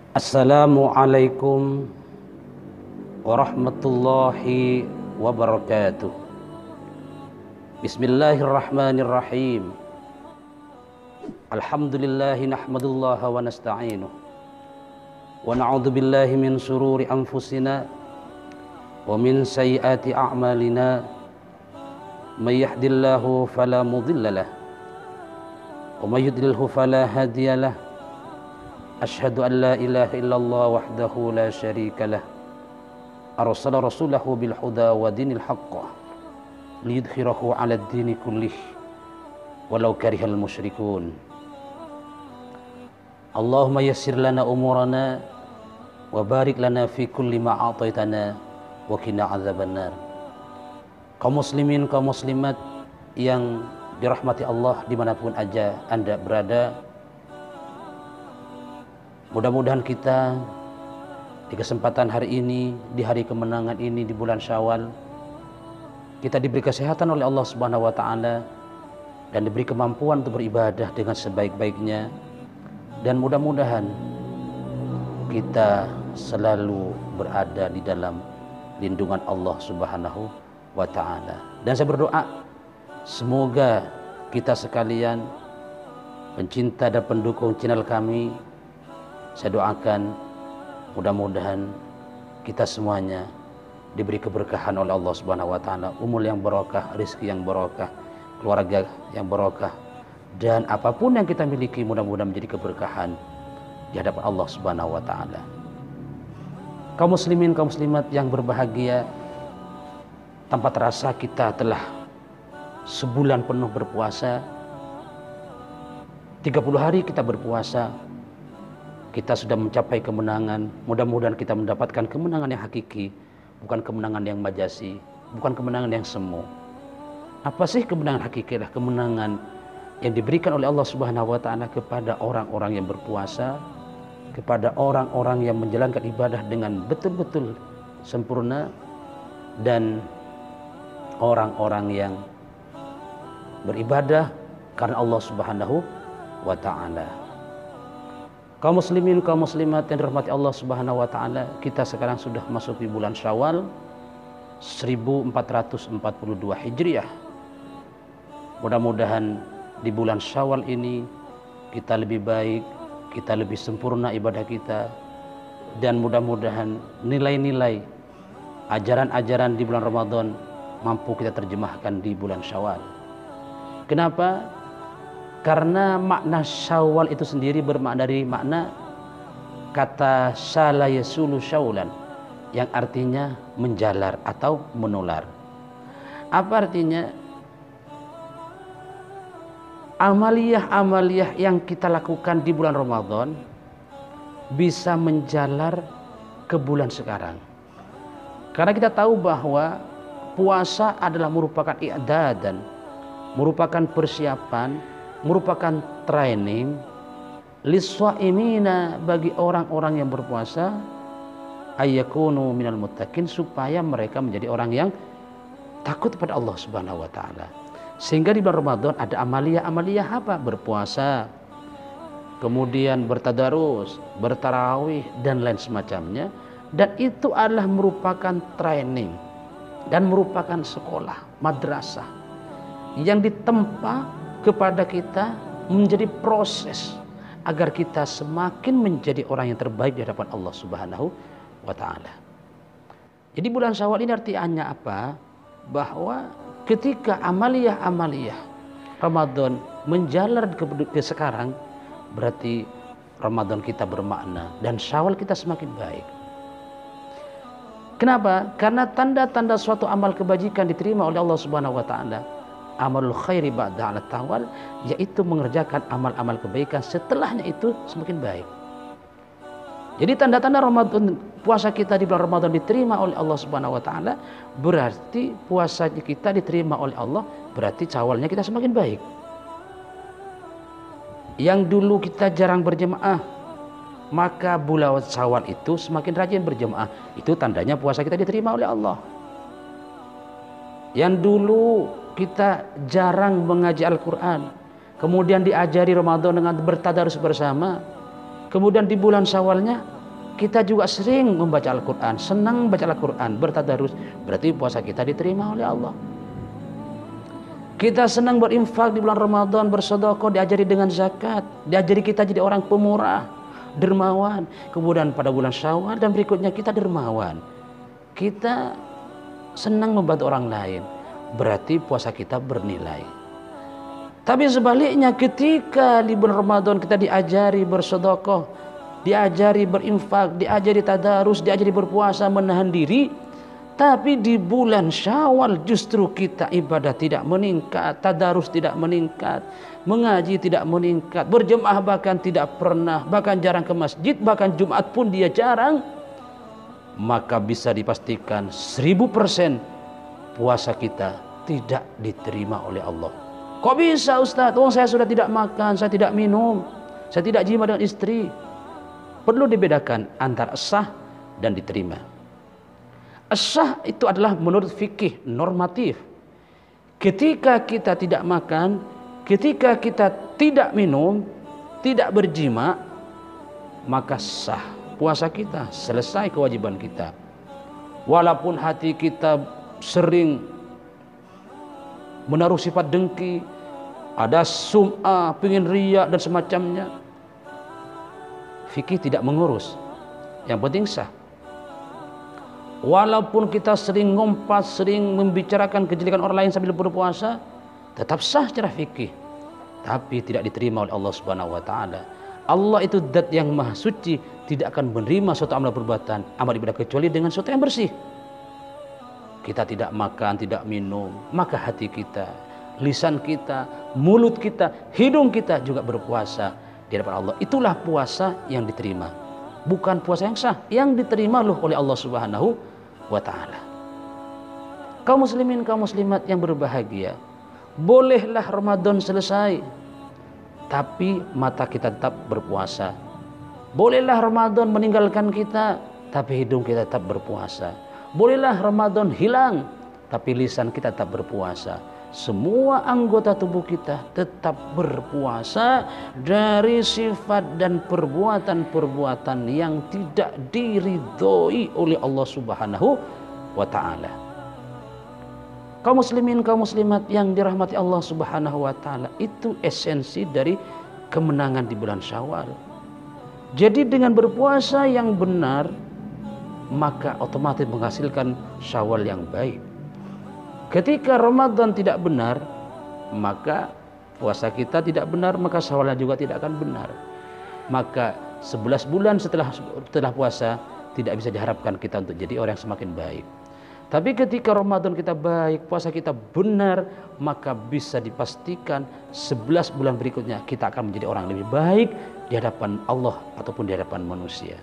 Assalamualaikum warahmatullahi wabarakatuh. Bismillahirrahmanirrahim. Alhamdulillahi nahmadullaha wa nasta'inuh wa na'udzu billahi min sururi anfusina wa min sayyiati a'malina. May yahdihillahu fala mudhillalah wa may yudlilhu fala hadiyalah. Asyhadu an la ilaha illallah wahdahu la syarika lah. Arsala rasulahu bil huda wa dinil haqq liyudhhirahu 'ala ad-dini kullih walau karihal musyrikun. Allahumma yassir lana umurana wa barik lana fi kulli ma a'taitana wa qina adzabannar. Kaum muslimin, kaum muslimat yang dirahmati Allah dimanapun aja Anda berada, mudah-mudahan kita di kesempatan hari ini, di hari kemenangan ini, di bulan Syawal, kita diberi kesehatan oleh Allah Subhanahu wa taala dan diberi kemampuan untuk beribadah dengan sebaik-baiknya, dan mudah-mudahan kita selalu berada di dalam lindungan Allah Subhanahu wa taala. Dan saya berdoa semoga kita sekalian pencinta dan pendukung channel kami, saya doakan mudah-mudahan kita semuanya diberi keberkahan oleh Allah Subhanahu wa taala, umur yang barokah, rezeki yang barokah, keluarga yang barokah, dan apapun yang kita miliki mudah-mudahan menjadi keberkahan di hadapan Allah Subhanahu wa taala. Kaum muslimin, kaum muslimat yang berbahagia, tanpa terasa kita telah sebulan penuh berpuasa, 30 hari kita berpuasa. Kita sudah mencapai kemenangan. Mudah-mudahan kita mendapatkan kemenangan yang hakiki, bukan kemenangan yang majasi, bukan kemenangan yang semu. Apa sih kemenangan hakiki? Adalah kemenangan yang diberikan oleh Allah Subhanahu wa taala kepada orang-orang yang berpuasa, kepada orang-orang yang menjalankan ibadah dengan betul-betul sempurna, dan orang-orang yang beribadah karena Allah Subhanahu wa taala. Kaum muslimin, kaum muslimat yang dirahmati Allah Subhanahu wa taala, kita sekarang sudah masuk di bulan Syawal 1442 Hijriah. Mudah-mudahan di bulan Syawal ini kita lebih baik, kita lebih sempurna ibadah kita, dan mudah-mudahan nilai-nilai ajaran-ajaran di bulan Ramadan mampu kita terjemahkan di bulan Syawal. Kenapa? Karena makna Syawal itu sendiri bermakna dari makna kata syala yasulu syaulan, yang artinya menjalar atau menular. Apa artinya? Amaliyah-amaliyah yang kita lakukan di bulan Ramadan bisa menjalar ke bulan sekarang. Karena kita tahu bahwa puasa adalah merupakan i'dadan, merupakan persiapan, merupakan training liswaimina, bagi orang-orang yang berpuasa, ayyakunu minal muttaqin, supaya mereka menjadi orang yang takut kepada Allah Subhanahu wa taala. Sehingga di bulan Ramadan ada amaliyah-amaliyah apa? Berpuasa, kemudian bertadarus, bertarawih, dan lain semacamnya. Dan itu adalah merupakan training dan merupakan sekolah, madrasah yang ditempa kepada kita, menjadi proses agar kita semakin menjadi orang yang terbaik di hadapan Allah Subhanahu wa taala. Jadi bulan Syawal ini artinya apa? Bahwa ketika amaliyah-amaliyah Ramadan menjalar ke sekarang, berarti Ramadan kita bermakna dan Syawal kita semakin baik. Kenapa? Karena tanda-tanda suatu amal kebajikan diterima oleh Allah Subhanahu wa taala, amalul khairi ba'da 'ala tawal, yaitu mengerjakan amal-amal kebaikan setelahnya itu semakin baik. Jadi tanda-tanda Ramadan, puasa kita di bulan Ramadan diterima oleh Allah Subhanahu wa taala, berarti puasa kita diterima oleh Allah, berarti Syawalnya kita semakin baik. Yang dulu kita jarang berjemaah, maka bulan Syawal itu semakin rajin berjemaah. Itu tandanya puasa kita diterima oleh Allah. Yang dulu kita jarang mengaji Al-Quran, kemudian diajari Ramadan dengan bertadarus bersama, kemudian di bulan Syawalnya kita juga sering membaca Al-Quran, senang baca Al-Quran, bertadarus, berarti puasa kita diterima oleh Allah. Kita senang berinfak di bulan Ramadan, bersedekah, diajari dengan zakat, diajari kita jadi orang pemurah, dermawan. Kemudian pada bulan Syawal dan berikutnya kita dermawan. Kita senang membantu orang lain, berarti puasa kita bernilai. Tapi sebaliknya, ketika di bulan Ramadan kita diajari bersedekah, diajari berinfak, diajari tadarus, diajari berpuasa, menahan diri, tapi di bulan Syawal justru kita ibadah tidak meningkat, tadarus tidak meningkat, mengaji tidak meningkat, berjemaah bahkan tidak pernah, bahkan jarang ke masjid, bahkan Jumat pun dia jarang, maka bisa dipastikan 1000% puasa kita tidak diterima oleh Allah. Kok bisa Ustaz? Saya sudah tidak makan, saya tidak minum, saya tidak jima dengan istri. Perlu dibedakan antara sah dan diterima. Sah itu adalah menurut fikih normatif. Ketika kita tidak makan, ketika kita tidak minum, tidak berjima, maka sah puasa kita, selesai kewajiban kita. Walaupun hati kita sering menaruh sifat dengki, ada sum'ah, pengin riya dan semacamnya, fikih tidak mengurus. Yang penting sah. Walaupun kita sering ngompas, sering membicarakan kejelekan orang lain sambil berpuasa, tetap sah secara fikih, tapi tidak diterima oleh Allah Subhanahu wa taala. Allah itu zat yang maha suci, tidak akan menerima suatu amal perbuatan, amal ibadah kecuali dengan sesuatu yang bersih. Kita tidak makan, tidak minum, maka hati kita, lisan kita, mulut kita, hidung kita juga berpuasa di hadapan Allah. Itulah puasa yang diterima, bukan puasa yang sah, yang diterima loh oleh Allah Subhanahu wa taala. Kaum muslimin, kaum muslimat yang berbahagia, bolehlah Ramadan selesai, tapi mata kita tetap berpuasa. Bolehlah Ramadan meninggalkan kita, tapi hidung kita tetap berpuasa. Bolehlah Ramadan hilang, tapi lisan kita tetap berpuasa. Semua anggota tubuh kita tetap berpuasa dari sifat dan perbuatan-perbuatan yang tidak diridhoi oleh Allah Subhanahu wa taala. Kaum muslimin, kaum muslimat yang dirahmati Allah Subhanahu wa taala, itu esensi dari kemenangan di bulan Syawal. Jadi dengan berpuasa yang benar, maka otomatis menghasilkan Syawal yang baik. Ketika Ramadan tidak benar, maka puasa kita tidak benar, maka Syawalnya juga tidak akan benar. Maka 11 bulan setelah puasa tidak bisa diharapkan kita untuk jadi orang yang semakin baik. Tapi ketika Ramadan kita baik, puasa kita benar, maka bisa dipastikan 11 bulan berikutnya kita akan menjadi orang lebih baik di hadapan Allah ataupun di hadapan manusia.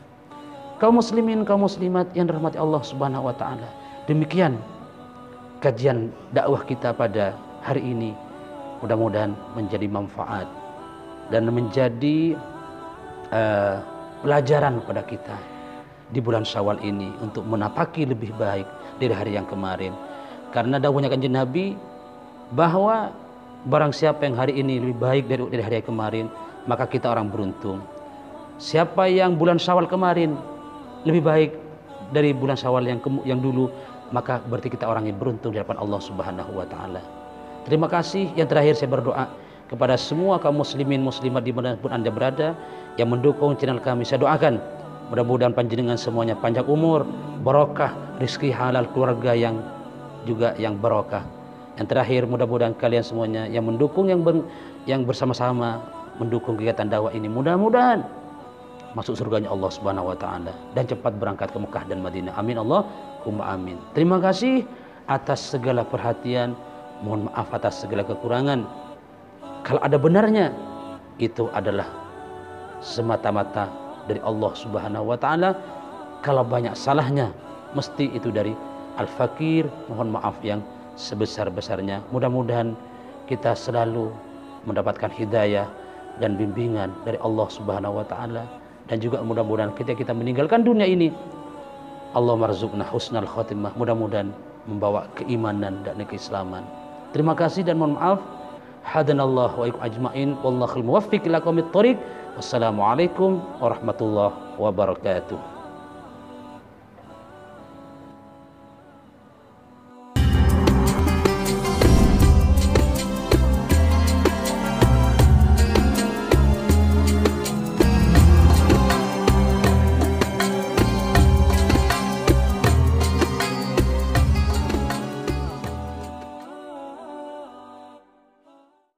Kaum muslimin, kaum muslimat yang dirahmati Allah Subhanahu wa taala, demikian kajian dakwah kita pada hari ini. Mudah-mudahan menjadi manfaat dan menjadi pelajaran pada kita di bulan Syawal ini untuk menapaki lebih baik dari hari yang kemarin. Karena dawuhnya Kanjeng Nabi bahwa barang siapa yang hari ini lebih baik dari hari yang kemarin, maka kita orang beruntung. Siapa yang bulan Syawal kemarin lebih baik dari bulan Syawal yang dulu, maka berarti kita orang yang beruntung di hadapan Allah Subhanahu wa taala. Terima kasih. Yang terakhir saya berdoa kepada semua kaum muslimin muslimat dimanapun Anda berada yang mendukung channel kami. Saya doakan mudah-mudahan panjenengan semuanya panjang umur, barokah, rezeki halal, keluarga yang juga yang barokah. Yang terakhir, mudah-mudahan kalian semuanya yang mendukung, yang bersama-sama mendukung kegiatan dakwah ini, mudah-mudahan masuk surganya Allah Subhanahu wa taala dan cepat berangkat ke Mekah dan Madinah. Amin Allahumma amin. Terima kasih atas segala perhatian. Mohon maaf atas segala kekurangan. Kalau ada benarnya, itu adalah semata-mata dari Allah Subhanahu wa taala. Kalau banyak salahnya, mesti itu dari Al-Fakir. Mohon maaf yang sebesar-besarnya. Mudah-mudahan kita selalu mendapatkan hidayah dan bimbingan dari Allah Subhanahu wa taala, dan juga mudah-mudahan ketika kita meninggalkan dunia ini, Allah marzuqna husnal khotimah, mudah-mudahan membawa keimanan dan keislaman. Terima kasih dan mohon maaf. Hadanallahu wa ikum ajmain, wallahul muwaffiq ila aqwamit thoriq. Wassalamualaikum warahmatullahi wabarakatuh.